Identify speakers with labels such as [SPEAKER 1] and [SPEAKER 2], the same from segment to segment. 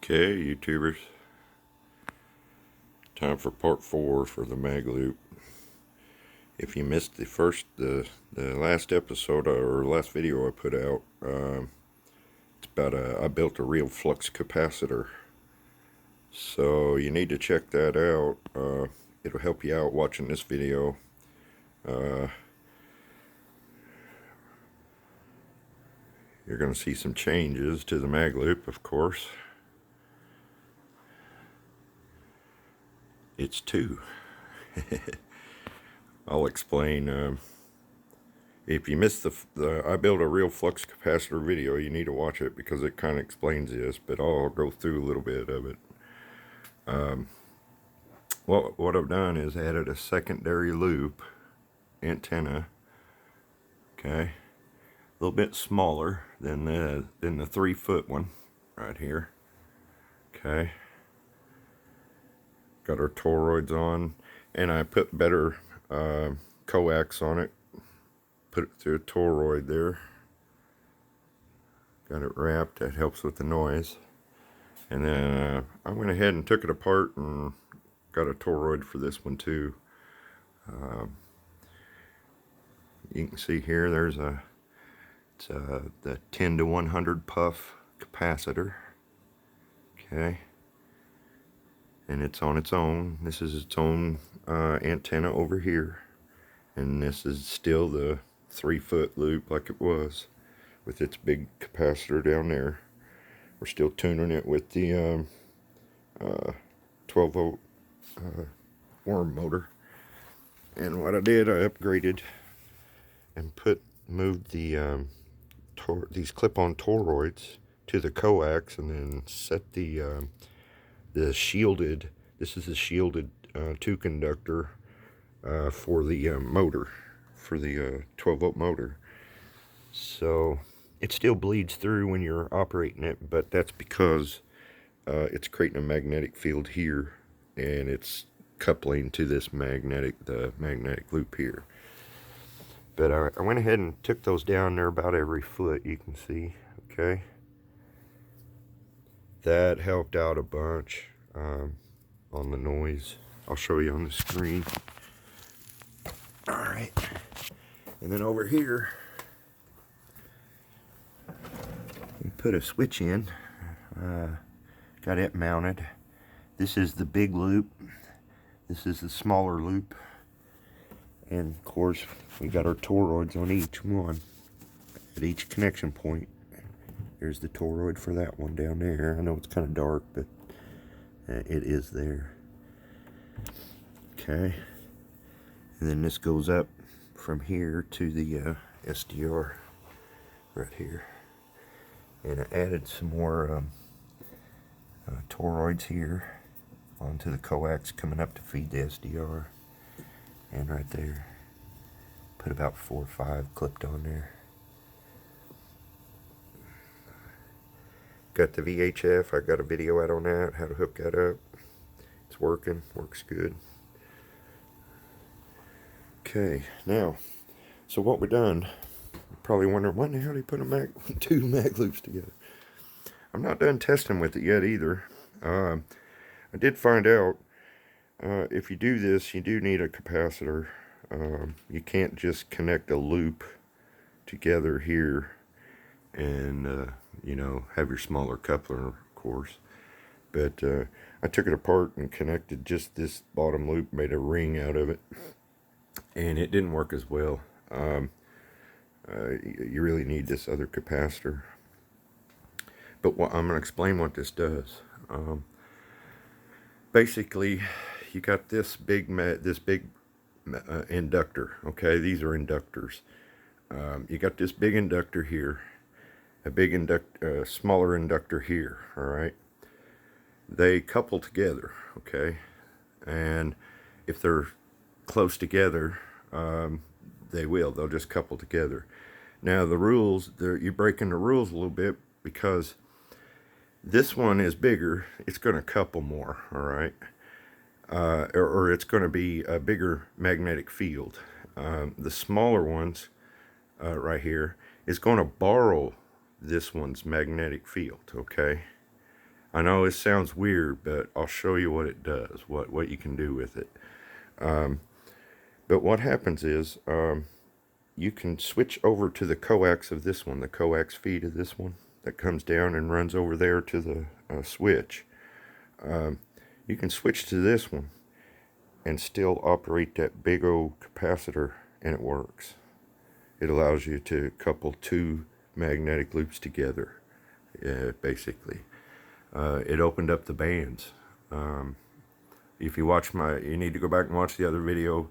[SPEAKER 1] Okay, YouTubers, time for part 4 for the Magloop. If you missed the last episode or last video I put out, it's about I built a real flux capacitor. So you need to check that out. It'll help you out watching this video. You're going to see some changes to the Magloop, of course. It's 2. I'll explain. If you missed I built a real flux capacitor video, you need to watch it because it kind of explains this, but I'll go through a little bit of it. What I've done is added a secondary loop antenna, okay, a little bit smaller than the 3-foot one right here, okay. Got our toroids on, and I put better coax on it. Put it through a toroid there. Got it wrapped. That helps with the noise. And then I went ahead and took it apart and got a toroid for this one too. You can see here there's the 10 to 100 puff capacitor. Okay. And it's on its own. This is its own antenna over here. And this is still the 3-foot loop like it was with its big capacitor down there. We're still tuning it with the 12 volt worm motor. And what I did, I upgraded and moved the these clip-on toroids to the coax, and then set the shielded, this is a shielded 2 conductor for the motor, for the 12 volt motor. So it still bleeds through when you're operating it, but that's because it's creating a magnetic field here, and it's coupling to this the magnetic loop here. But I went ahead and took those down there about every foot, you can see, okay. That helped out a bunch on the noise. I'll show you on the screen. Alright, and then over here we put a switch in, got it mounted. This is the big loop, this is the smaller loop, and of course we got our toroids on each one at each connection point. There's the toroid for that one down there. I know it's kind of dark, but it is there. Okay. And then this goes up from here to the SDR right here. And I added some more toroids here onto the coax coming up to feed the SDR. And right there, put about 4 or 5 clipped on there. Got the VHF, I got a video out on that, how to hook that up. It's working, works good. Okay, now, so what we're done, you're probably wondering, why in the hell did he put 2 Magloops together? I'm not done testing with it yet either. I did find out, if you do this, you do need a capacitor. You can't just connect a loop together here and, you know, have your smaller coupler, of course. But I took it apart and connected just this bottom loop, made a ring out of it. And it didn't work as well. You really need this other capacitor. But I'm going to explain what this does. Basically, you got this big inductor. Okay, these are inductors. You got this big inductor here, a smaller inductor here. All right, they couple together. Okay, and if they're close together, they'll just couple together. Now the rules, you're breaking the rules a little bit, because this one is bigger, it's going to couple more, all right, or it's going to be a bigger magnetic field. The smaller ones right here is going to borrow this one's magnetic field, okay. I know it sounds weird, but I'll show you what it does, what you can do with it. But what happens is you can switch over to the coax of this one, the coax feed of this one that comes down and runs over there to the switch. You can switch to this one and still operate that big old capacitor, and it works. It allows you to couple two magnetic loops together, basically. It opened up the bands. If you watch you need to go back and watch the other video.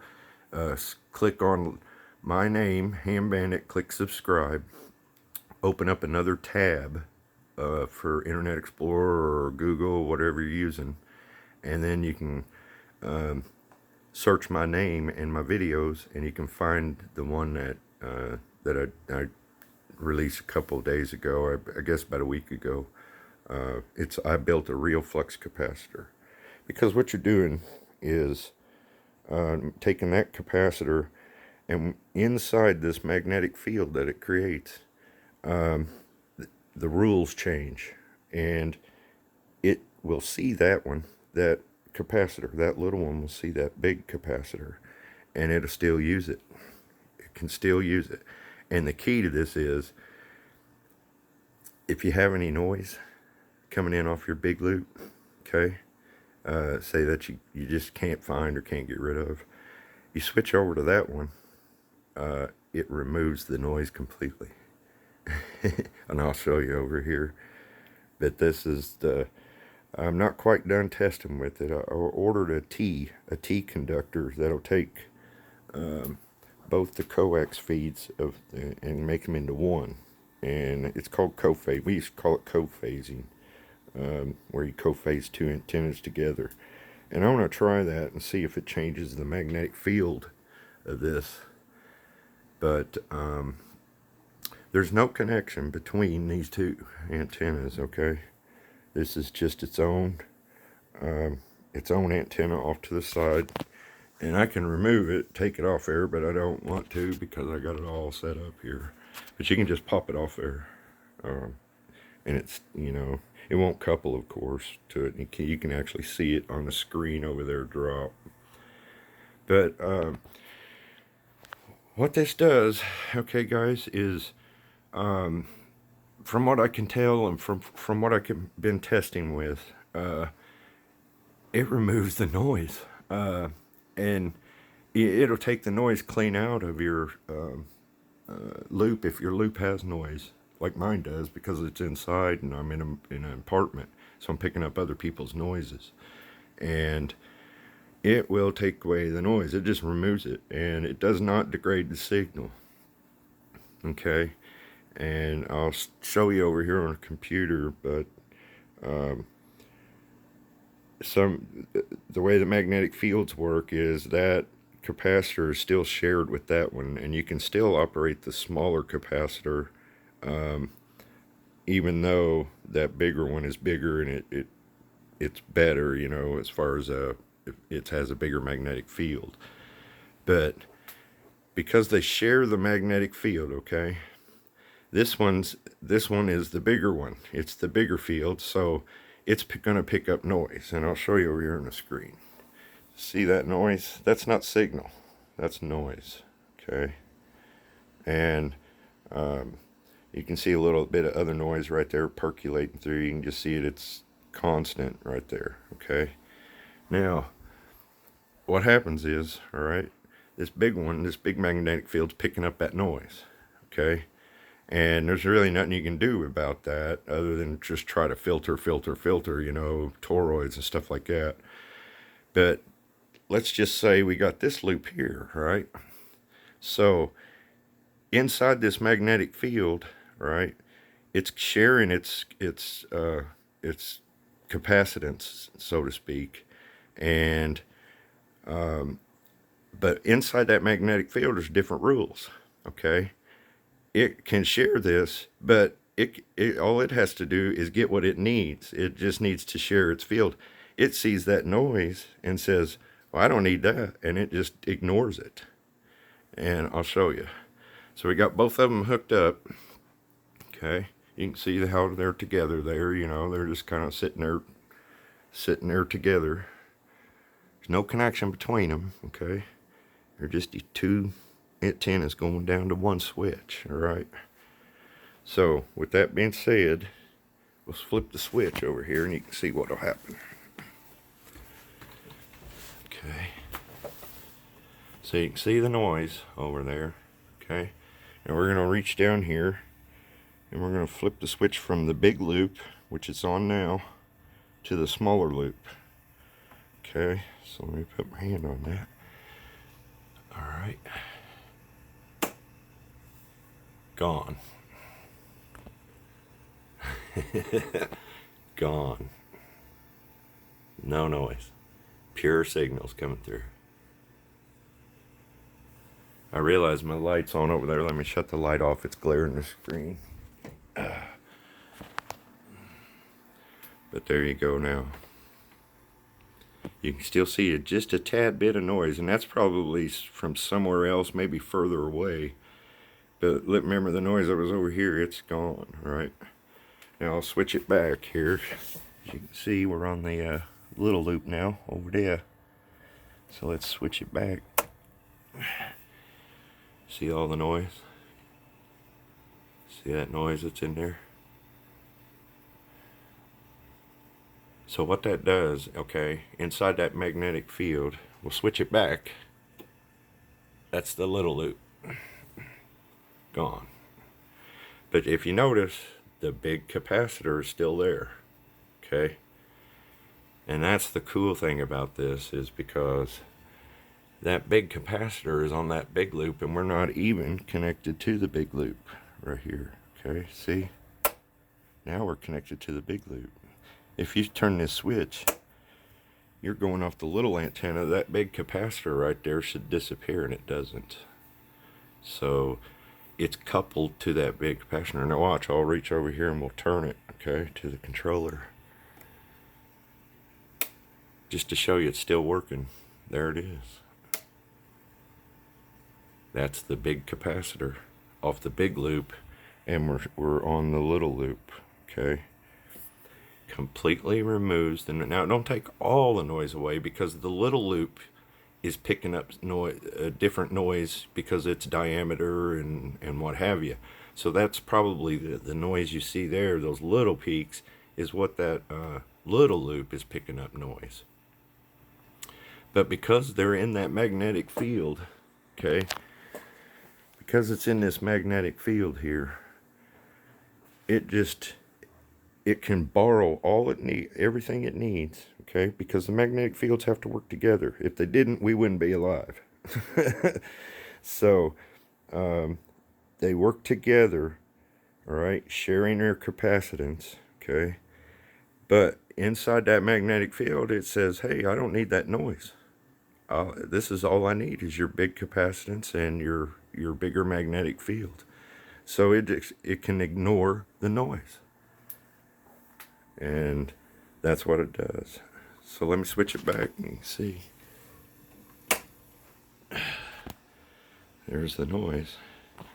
[SPEAKER 1] Click on my name, Ham Bandit, click subscribe. Open up another tab for Internet Explorer or Google, whatever you're using. And then you can search my name and my videos, and you can find the one that I released a couple of days ago, I guess about a week ago. I built a real flux capacitor, because what you're doing is taking that capacitor, and inside this magnetic field that it creates, the rules change, and it will see that capacitor, that little one will see that big capacitor, and it'll still use it. It can still use it. And the key to this is, if you have any noise coming in off your big loop, okay, say that you just can't find or can't get rid of, you switch over to that one, it removes the noise completely. And I'll show you over here. But this is I'm not quite done testing with it. I ordered a T conductor that'll take both the coax feeds and make them into one. And it's called co-phase. We used to call it co-phasing, where you co-phase two antennas together. And I want to try that and see if it changes the magnetic field of this. But there's no connection between these two antennas, okay? This is just its own antenna off to the side. And I can remove it, take it off there, but I don't want to because I got it all set up here. But you can just pop it off there. And it's, it won't couple, of course, to it. You can actually see it on the screen over there drop. But what this does, okay, guys, is from what I can tell and from what I've been testing with, it removes the noise. And it'll take the noise clean out of your loop, if your loop has noise, like mine does, because it's inside and I'm in an apartment, so I'm picking up other people's noises. And it will take away the noise. It just removes it, and it does not degrade the signal. Okay, and I'll show you over here on a computer, but the way the magnetic fields work is that capacitor is still shared with that one, and you can still operate the smaller capacitor, even though that bigger one is bigger and it's better, as far as it has a bigger magnetic field. But because they share the magnetic field, okay, this one is the bigger one. It's the bigger field, so it's going to pick up noise, and I'll show you over here on the screen. See that noise? That's not signal, that's noise, okay? And you can see a little bit of other noise right there percolating through. You can just see it's constant right there, okay? Now, what happens is, all right, this big magnetic field's picking up that noise, okay? And there's really nothing you can do about that other than just try to filter, toroids and stuff like that. But let's just say we got this loop here, right? So inside this magnetic field, right, it's sharing its capacitance, so to speak, and but inside that magnetic field there's different rules, okay? It can share this, but all it has to do is get what it needs. It just needs to share its field. It sees that noise and says, well, I don't need that, and it just ignores it. And I'll show you. So we got both of them hooked up, okay? You can see how they're together there, you know, they're just kind of sitting there together. There's no connection between them, okay? They're just two antennas going down to one switch, all right? So, with that being said, let's flip the switch over here and you can see what'll happen. Okay. So you can see the noise over there, okay? And we're gonna reach down here and we're gonna flip the switch from the big loop, which it's on now, to the smaller loop. Okay, so let me put my hand on that. All right. Gone. Gone. No noise. Pure signals coming through. I realize my light's on over there. Let me shut the light off. It's glaring the screen. But there you go now. You can still see just a tad bit of noise, and that's probably from somewhere else, maybe further away. But remember, the noise that was over here, it's gone, all right? Now I'll switch it back here. As you can see, we're on the little loop now over there. So let's switch it back. See all the noise? See that noise that's in there? So what that does, okay, inside that magnetic field, we'll switch it back. That's the little loop. Gone. But if you notice, the big capacitor is still there, okay? And that's the cool thing about this, is because that big capacitor is on that big loop and we're not even connected to the big loop right here, okay? See? Now we're connected to the big loop. If you turn this switch, you're going off the little antenna. That big capacitor right there should disappear, and it doesn't. So it's coupled to that big capacitor. Now watch, I'll reach over here and we'll turn it, okay, to the controller. Just to show you it's still working. There it is. That's the big capacitor off the big loop, and we're on the little loop, okay? Completely removes the, now don't take all the noise away, because the little loop is picking up noise, different noise, because its diameter and what have you. So that's probably the noise you see there, those little peaks, is what that little loop is picking up noise. But because they're in that magnetic field, okay, because it's in this magnetic field here, it can borrow all it needs, everything it needs, okay? Because the magnetic fields have to work together. If they didn't, we wouldn't be alive. So, they work together, all right, sharing their capacitance, okay? But inside that magnetic field, it says, hey, I don't need that noise. This is all I need, is your big capacitance and your bigger magnetic field. So it can ignore the noise. And that's what it does. So let me switch it back and you can see. There's the noise.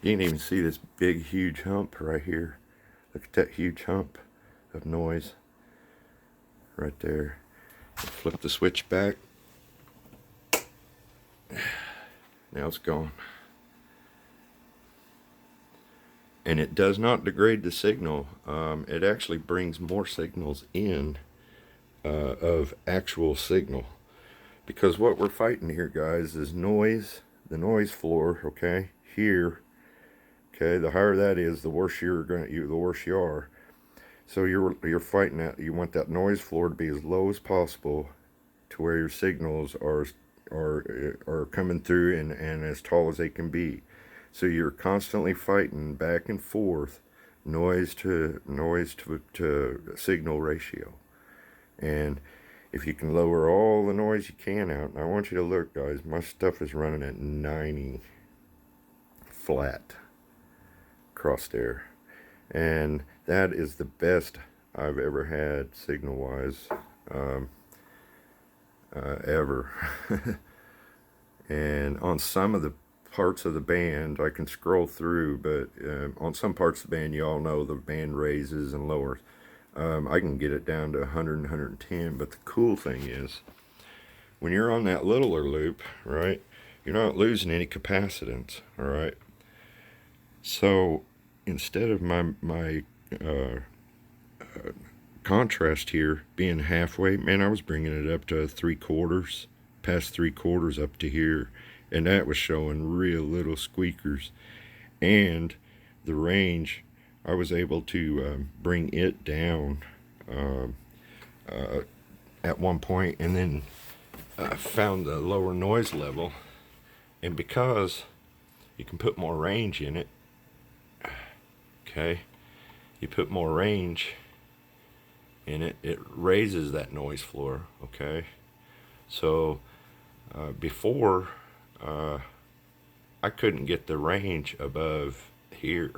[SPEAKER 1] You can even see this big, huge hump right here. Look at that huge hump of noise right there. Flip the switch back. Now it's gone. And it does not degrade the signal. It actually brings more signals in of actual signal. Because what we're fighting here, guys, is noise, the noise floor, okay, here, okay, the higher that is, the worse the worse you are. So you're fighting that, you want that noise floor to be as low as possible, to where your signals are coming through and as tall as they can be. So you're constantly fighting back and forth, noise to signal ratio. And if you can lower all the noise you can out, and I want you to look, guys, my stuff is running at 90 flat across there. And that is the best I've ever had signal-wise, ever. And on some of the parts of the band I can scroll through, but on some parts of the band, you all know the band raises and lowers. I can get it down to 100 and 110, but the cool thing is, when you're on that littler loop, right, you're not losing any capacitance, all right? So instead of my contrast here being halfway, man, I was bringing it up to 3/4, past 3/4 up to here, and that was showing real little squeakers. And the range, I was able to bring it down at one point, and then found the lower noise level. And because you can put more range in it, okay, you put more range in it, it raises that noise floor, okay? So before, I couldn't get the range above here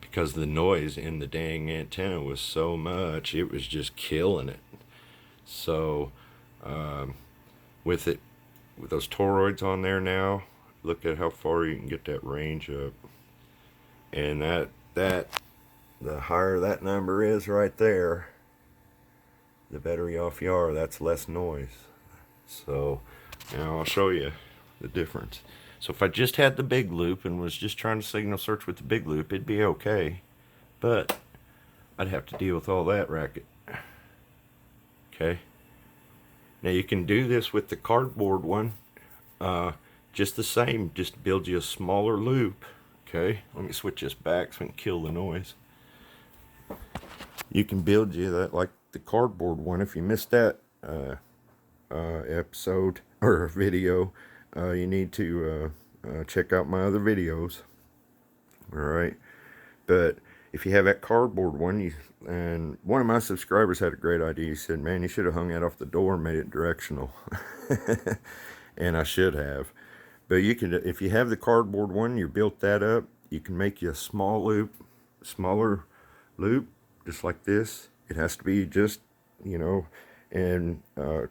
[SPEAKER 1] because the noise in the dang antenna was so much, it was just killing it. So with those toroids on there now, look at how far you can get that range up. And that the higher that number is right there, the better off you are. That's less noise. So now I'll show you the difference. So if I just had the big loop and was just trying to signal search with the big loop, it'd be okay. But I'd have to deal with all that racket. Okay. Now you can do this with the cardboard one. Just the same, just build you a smaller loop. Okay, let me switch this back so we can kill the noise. You can build you that like the cardboard one. If you missed that episode or video, you need to check out my other videos. All right, but if you have that cardboard one, and one of my subscribers had a great idea. He said, "Man, you should have hung that off the door and made it directional." And I should have. But you can, if you have the cardboard one, you built that up, you can make you a smaller loop, just like this. It has to be just, you know, and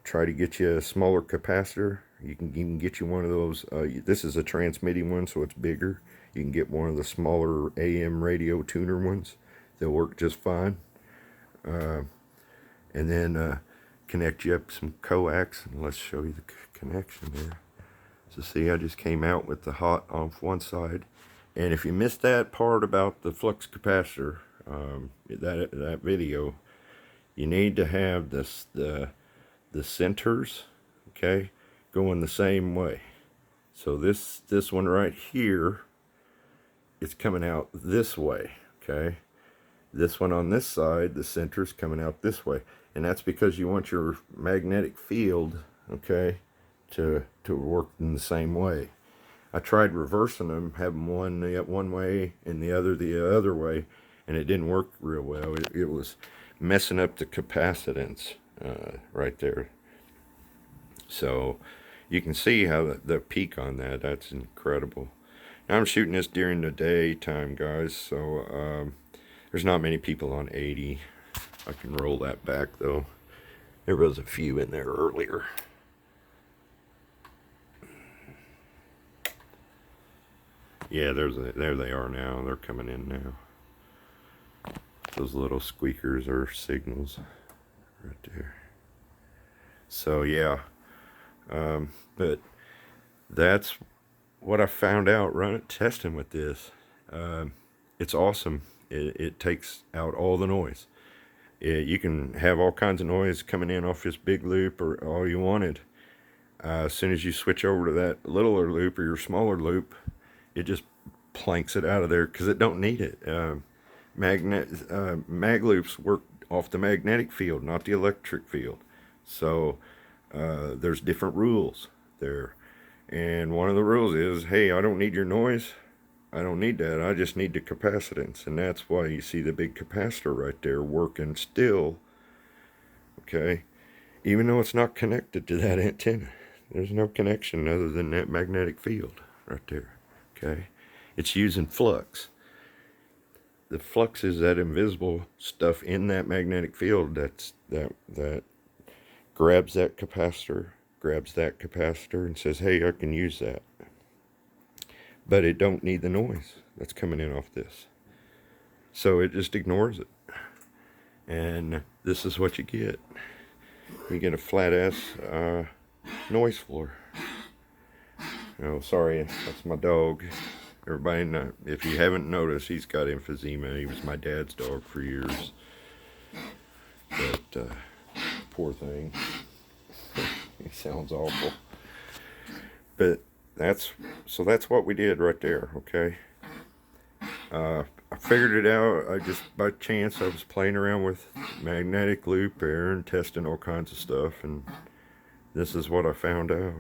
[SPEAKER 1] try to get you a smaller capacitor. You can even get you one of those. This is a transmitting one, so it's bigger. You can get one of the smaller AM radio tuner ones. They'll work just fine. And then connect you up some coax, and let's show you the connection there. So see, I just came out with the hot off one side. And if you missed that part about the flux capacitor, that video, you need to have this the centers, okay, going the same way. So this one right here, it's coming out this way, okay. This one on this side, the center's coming out this way, and that's because you want your magnetic field, okay, to work in the same way. I tried reversing them, having one way and the other way, and it didn't work real well. It was messing up the capacitance right there. So you can see how the peak on that's incredible. Now I'm shooting this during the daytime, guys, so there's not many people on 80. I can roll that back though. There was a few in there earlier. Yeah, there they are now. They're coming in now. Those little squeakers are signals right there. So yeah, but that's what I found out testing with this. It's awesome. It takes out all the noise. You can have all kinds of noise coming in off this big loop or all you wanted. As soon as you switch over to that littler loop or your smaller loop, it just planks it out of there because it don't need it. Magloops work off the magnetic field, not the electric field. So there's different rules there. And one of the rules is, hey, I don't need your noise. I don't need that. I just need the capacitance. And that's why you see the big capacitor right there working still. Okay. Even though it's not connected to that antenna. There's no connection other than that magnetic field right there. Okay. It's using flux. The flux is that invisible stuff in that magnetic field that grabs that capacitor and says, hey, I can use that. but it don't need the noise that's coming in off this. So it just ignores it. And this is what you get. You get a flat ass noise floor. Oh, sorry, that's my dog. Everybody know, if you haven't noticed, he's got emphysema. He was my dad's dog for years. But poor thing. He sounds awful. But that's what we did right there, okay? I figured it out. I just, by chance, I was playing around with magnetic loop there and testing all kinds of stuff, and this is what I found out.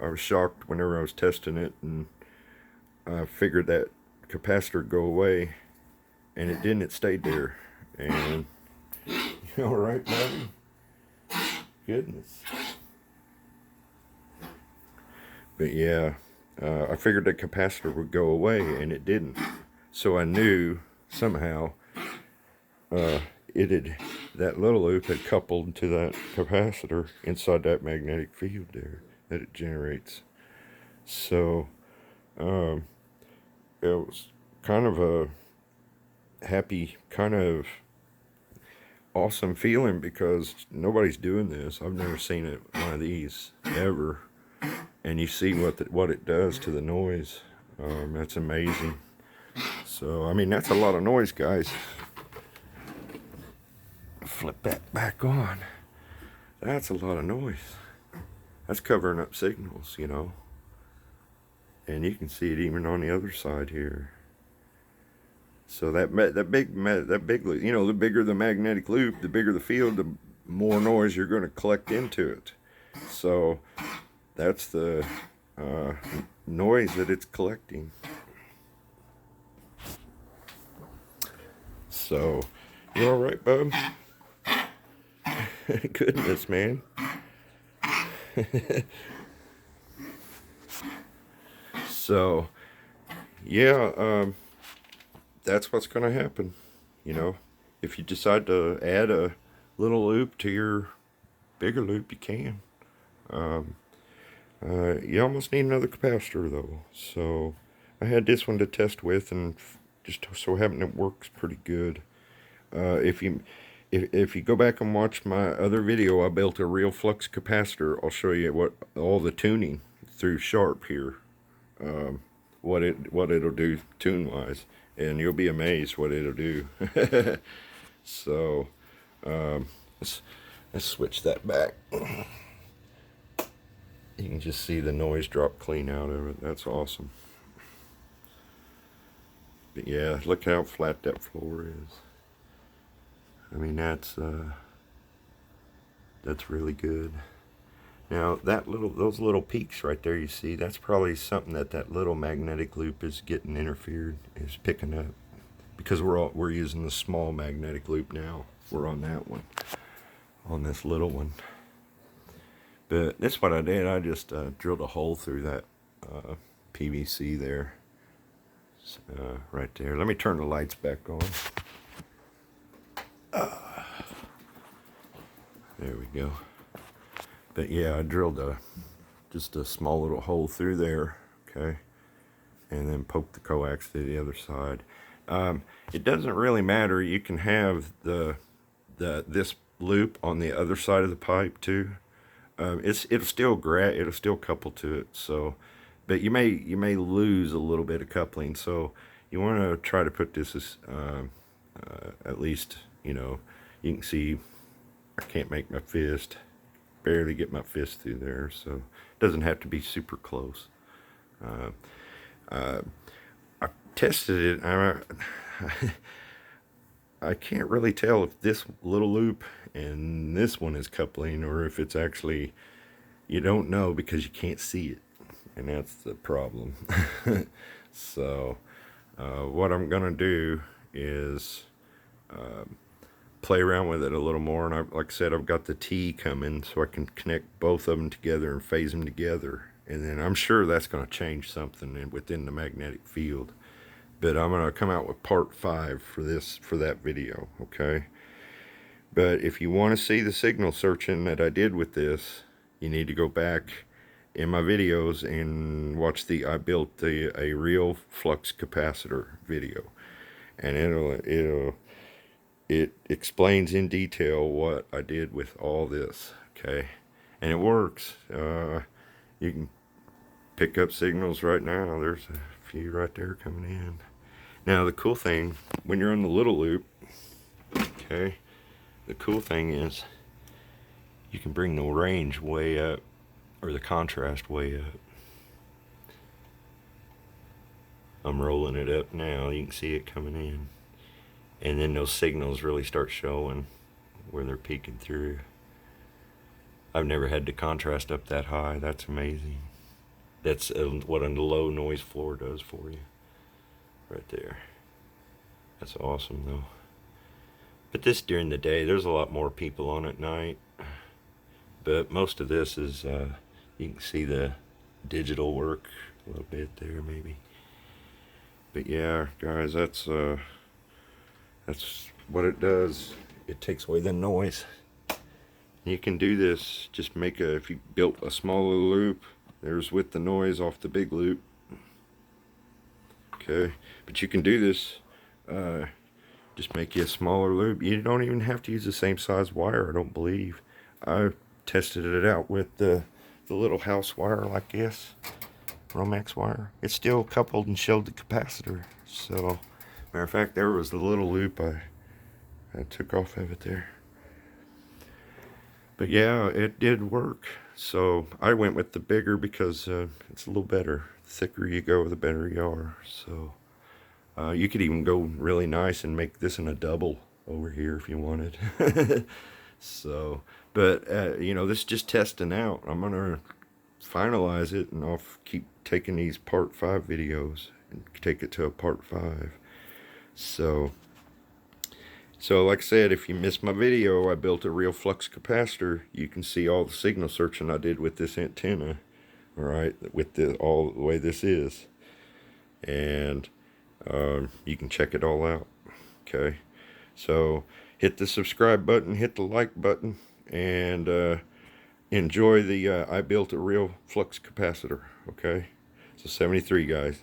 [SPEAKER 1] I was shocked whenever I was testing it, and I figured that capacitor would go away, and it didn't. It stayed there. And you all right, buddy? Goodness. But yeah, I figured the capacitor would go away, and it didn't. So I knew somehow that little loop had coupled to that capacitor inside that magnetic field there that it generates. So it was kind of a happy, kind of awesome feeling, because nobody's doing this. I've never seen one of these ever. And you see what it does to the noise. That's amazing. So, I mean, that's a lot of noise, guys. Flip that back on. That's a lot of noise. That's covering up signals, you know. And you can see it even on the other side here. So that big, you know, the bigger the magnetic loop, the bigger the field, the more noise you're going to collect into it. So that's the noise that it's collecting. So, you all right, bub? Goodness, man. So, yeah, that's what's going to happen. You know, if you decide to add a little loop to your bigger loop, you can. You almost need another capacitor, though. So, I had this one to test with, and just so happened it works pretty good. If you go back and watch my other video, I built a real flux capacitor. I'll show you what all the tuning through Sharp here, what it'll do tune wise, and you'll be amazed what it'll do. So let's switch that back. You can just see the noise drop clean out of it. That's awesome. But yeah, look how flat that floor is. I mean, that's really good. Now those little peaks right there you see, that's probably something that little magnetic loop is getting interfered, is picking up, because we're using the small magnetic loop now. We're on that one, on this little one. But that's what I did. I just drilled a hole through that PVC there, right there. Let me turn the lights back on. There we go. But yeah, I drilled just a small little hole through there, okay, and then poked the coax to the other side. It doesn't really matter. You can have this loop on the other side of the pipe too. It'll still couple to it. So, but you may lose a little bit of coupling. So you want to try to put this as at least, you know, you can see I can't make my fist, barely get my fist through there. So it doesn't have to be super close. I tested it. I can't really tell if this little loop and this one is coupling, or if it's actually, you don't know because you can't see it, and that's the problem. So what I'm gonna do is play around with it a little more, and like I said, I've got the T coming so I can connect both of them together and phase them together, and then I'm sure that's going to change something within the magnetic field. But I'm going to come out with part 5 for that video, okay? But if you want to see the signal searching that I did with this, you need to go back in my videos and watch the I built a real flux capacitor video, and it explains in detail what I did with all this. Okay, and it works. You can pick up signals right now. There's a few right there coming in. Now the cool thing, when you're on the little loop, okay, the cool thing is you can bring the range way up, or the contrast way up. I'm rolling it up now. You can see it coming in. And then those signals really start showing where they're peeking through. I've never had the contrast up that high. That's amazing. That's what a low noise floor does for you. Right there. That's awesome though. But this during the day, there's a lot more people on at night. But most of this is, you can see the digital work a little bit there maybe. But yeah, guys, that's what it does. It takes away the noise. You can do this, just make if you built a smaller loop, there's with the noise off the big loop. Okay, but you can do this, just make you a smaller loop. You don't even have to use the same size wire, I don't believe. I tested it out with the little house wire like this, Romex wire. It's still coupled and showed the capacitor. So, matter of fact, there was the little loop I took off of it there. But yeah, it did work. So I went with the bigger because it's a little better. The thicker you go, the better you are. So you could even go really nice and make this in a double over here if you wanted. So, but you know, this is just testing out. I'm gonna finalize it, and I'll keep taking these part 5 videos and take it to a part 5. So like I said, if you missed my video, I built a real flux capacitor. You can see all the signal searching I did with this antenna, all right, with all the way this is. And you can check it all out, okay? So hit the subscribe button, hit the like button, and enjoy the I built a real flux capacitor, okay? So 73, guys.